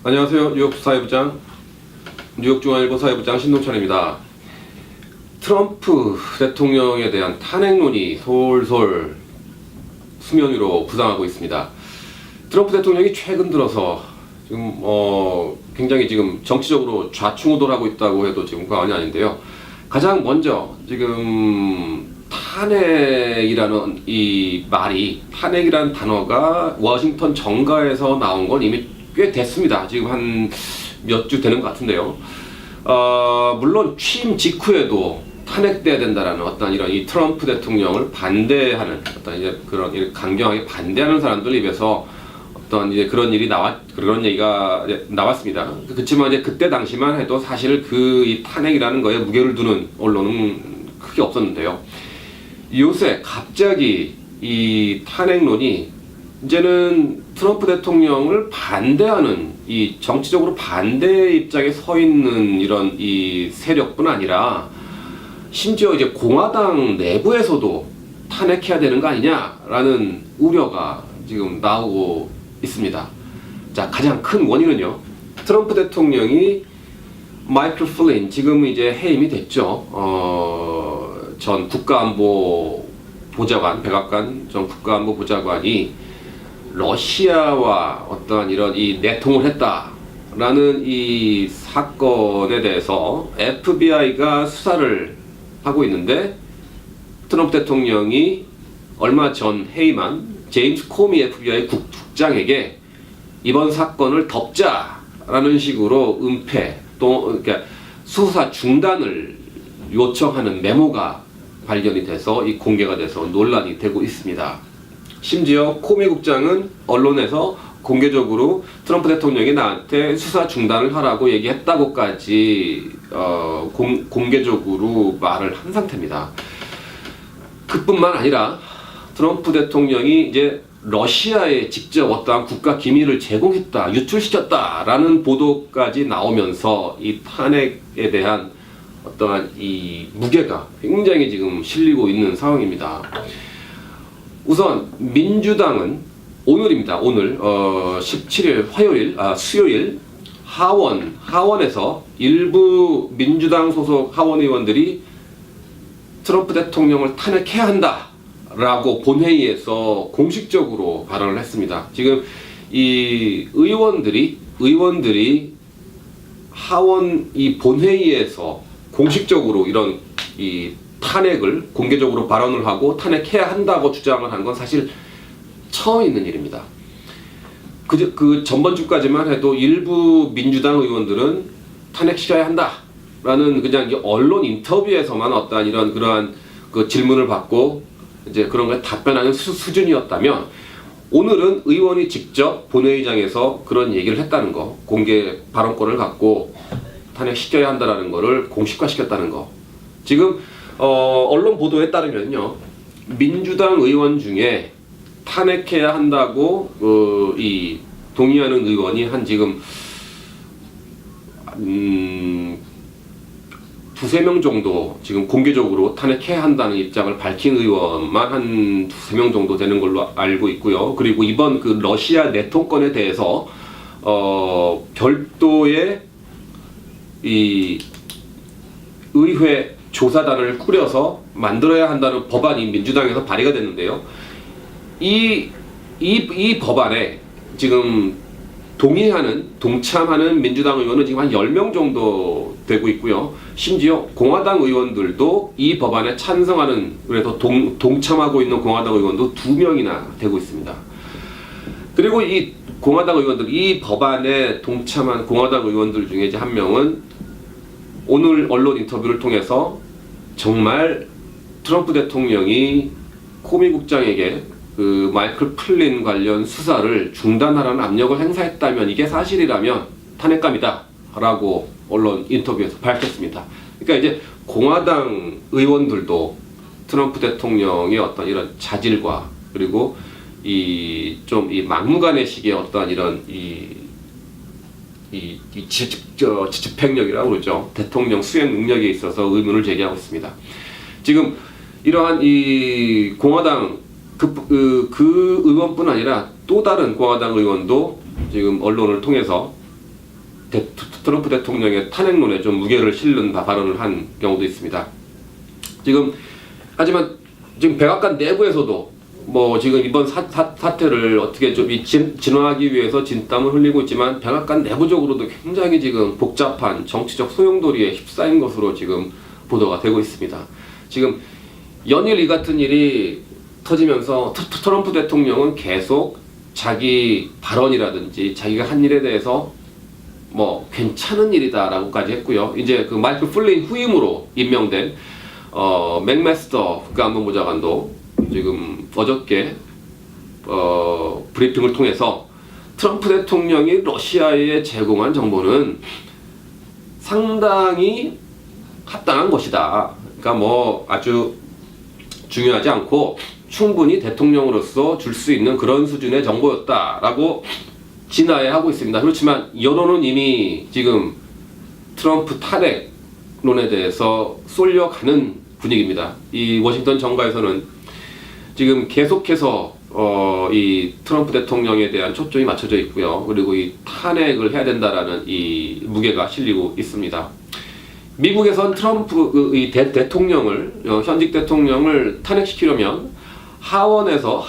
안녕하세요. 뉴욕중앙일보 사회부장 신동철입니다. 트럼프 대통령에 대한 탄핵론이 솔솔 수면 위로 부상하고 있습니다. 트럼프 대통령이 최근 들어서 지금 굉장히 지금 정치적으로 좌충우돌하고 있다고 해도 지금 과언이 아닌데요. 가장 먼저 지금 탄핵이라는 이 말이, 탄핵이라는 단어가 워싱턴 정가에서 나온 건 이미 꽤 됐습니다. 지금 한 몇 주 되는 것 같은데요. 물론 취임 직후에도 탄핵돼야 된다라는 어떤 이런 이 트럼프 대통령을 반대하는 어떤 이제 그런 강경하게 반대하는 사람들 입에서 어떤 이제 그런 얘기가 이제 나왔습니다. 그렇지만 이제 그때 당시만 해도 사실 그 이 탄핵이라는 거에 무게를 두는 언론은 크게 없었는데요. 요새 갑자기 이 탄핵론이 이제는 트럼프 대통령을 반대하는, 이 정치적으로 반대 입장에 서 있는 이런 이 세력뿐 아니라 심지어 이제 공화당 내부에서도 탄핵해야 되는 거 아니냐라는 우려가 지금 나오고 있습니다. 자, 가장 큰 원인은요, 트럼프 대통령이 마이클 플린, 지금 이제 해임이 됐죠. 전 국가안보 보좌관, 백악관 전 국가안보 보좌관이 러시아와 어떠한 이런 이 내통을 했다라는 이 사건에 대해서 FBI가 수사를 하고 있는데, 트럼프 대통령이 얼마 전 해임한 제임스 코미 FBI 국장에게 이번 사건을 덮자라는 식으로 그러니까 수사 중단을 요청하는 메모가 발견이 돼서 이 공개가 돼서 논란이 되고 있습니다. 심지어 코미 국장은 언론에서 공개적으로 트럼프 대통령이 나한테 수사 중단을 하라고 얘기했다고까지 공개적으로 말을 한 상태입니다. 그뿐만 아니라 트럼프 대통령이 이제 러시아에 직접 어떠한 국가 기밀을 제공했다, 유출시켰다라는 보도까지 나오면서 이 탄핵에 대한 어떠한 이 무게가 굉장히 지금 실리고 있는 상황입니다. 우선 민주당은 오늘입니다. 오늘 17일 수요일 하원에서 일부 민주당 소속 하원 의원들이 트럼프 대통령을 탄핵해야 한다라고 본회의에서 공식적으로 발언을 했습니다. 지금 이 의원들이 하원 이 본회의에서 공식적으로 이런 이 탄핵을 공개적으로 발언을 하고 탄핵해야 한다고 주장을 한 건 사실 처음 있는 일입니다. 그 전번 주까지만 해도 일부 민주당 의원들은 탄핵시켜야 한다라는 그냥 언론 인터뷰에서만 어떠한 그러한 그 질문을 받고 이제 그런 거에 답변하는 수준이었다면, 오늘은 의원이 직접 본회의장에서 그런 얘기를 했다는 거, 공개 발언권을 갖고 탄핵시켜야 한다라는 거를 공식화시켰다는 거. 지금 언론 보도에 따르면요, 민주당 의원 중에 탄핵해야 한다고 동의하는 의원이 한 지금 두세 명 정도, 지금 공개적으로 탄핵해야 한다는 입장을 밝힌 의원만 한 두세 명 정도 되는 걸로 알고 있고요. 그리고 이번 그 러시아 내통건에 대해서 별도의 이 의회 조사단을 꾸려서 만들어야 한다는 법안이 민주당에서 발의가 됐는데요. 이 법안에 지금 동참하는 민주당 의원은 지금 한 10명 정도 되고 있고요. 심지어 공화당 의원들도 이 법안에 찬성하는, 그래서 동참하고 있는 공화당 의원도 2명이나 되고 있습니다. 그리고 이 공화당 의원들, 이 법안에 동참한 공화당 의원들 중에 이제 한 명은 오늘 언론 인터뷰를 통해서 정말 트럼프 대통령이 코미 국장에게 그 마이클 플린 관련 수사를 중단하라는 압력을 행사했다면, 이게 사실이라면 탄핵감이다 라고 언론 인터뷰에서 밝혔습니다. 그러니까 이제 공화당 의원들도 트럼프 대통령의 어떤 이런 자질과, 그리고 이 막무가내식의 어떤 이런 집행력이라고 그러죠. 대통령 수행 능력에 있어서 의문을 제기하고 있습니다. 지금 이러한 이 공화당 그 의원뿐 아니라 또 다른 공화당 의원도 지금 언론을 통해서 트럼프 대통령의 탄핵론에 좀 무게를 실는 발언을 한 경우도 있습니다. 하지만 지금 백악관 내부에서도 뭐 지금 이번 사태를 어떻게 좀 진화하기 위해서 진땀을 흘리고 있지만 백악관 내부적으로도 굉장히 지금 복잡한 정치적 소용돌이에 휩싸인 것으로 지금 보도가 되고 있습니다. 지금 연일 이 같은 일이 터지면서 트럼프 대통령은 계속 자기 발언이라든지 자기가 한 일에 대해서 뭐 괜찮은 일이다라고까지 했고요. 이제 그 마이클 플린 후임으로 임명된 맥메스터 국가안보보좌관도 지금 어저께 브리핑을 통해서 트럼프 대통령이 러시아에 제공한 정보는 상당히 합당한 것이다. 그러니까 뭐 아주 중요하지 않고 충분히 대통령으로서 줄 수 있는 그런 수준의 정보였다라고 진화하고 있습니다. 그렇지만 여론은 이미 지금 트럼프 탄핵론에 대해서 쏠려가는 분위기입니다. 이 워싱턴 정가에서는 지금 계속해서 이 트럼프 대통령에 대한 초점이 맞춰져 있고요. 그리고 이 탄핵을 해야 된다라는 이 무게가 실리고 있습니다. 미국에선 트럼프 이 대통령을 현직 대통령을 탄핵시키려면 하원에서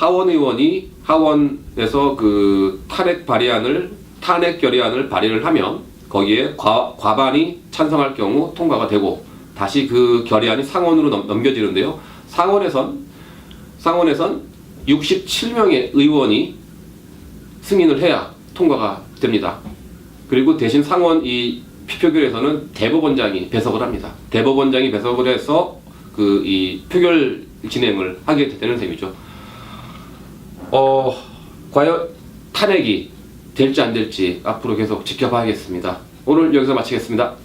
그 탄핵 결의안을 발의를 하면 거기에 과반이 찬성할 경우 통과가 되고 다시 그 결의안이 상원으로 넘겨지는데요. 상원에선 67명의 의원이 승인을 해야 통과가 됩니다. 그리고 대신 상원 이 표결에서는 대법원장이 배석을 합니다. 대법원장이 배석을 해서 그 이 표결 진행을 하게 되는 셈이죠. 과연 탄핵이 될지 안 될지 앞으로 계속 지켜봐야겠습니다. 오늘 여기서 마치겠습니다.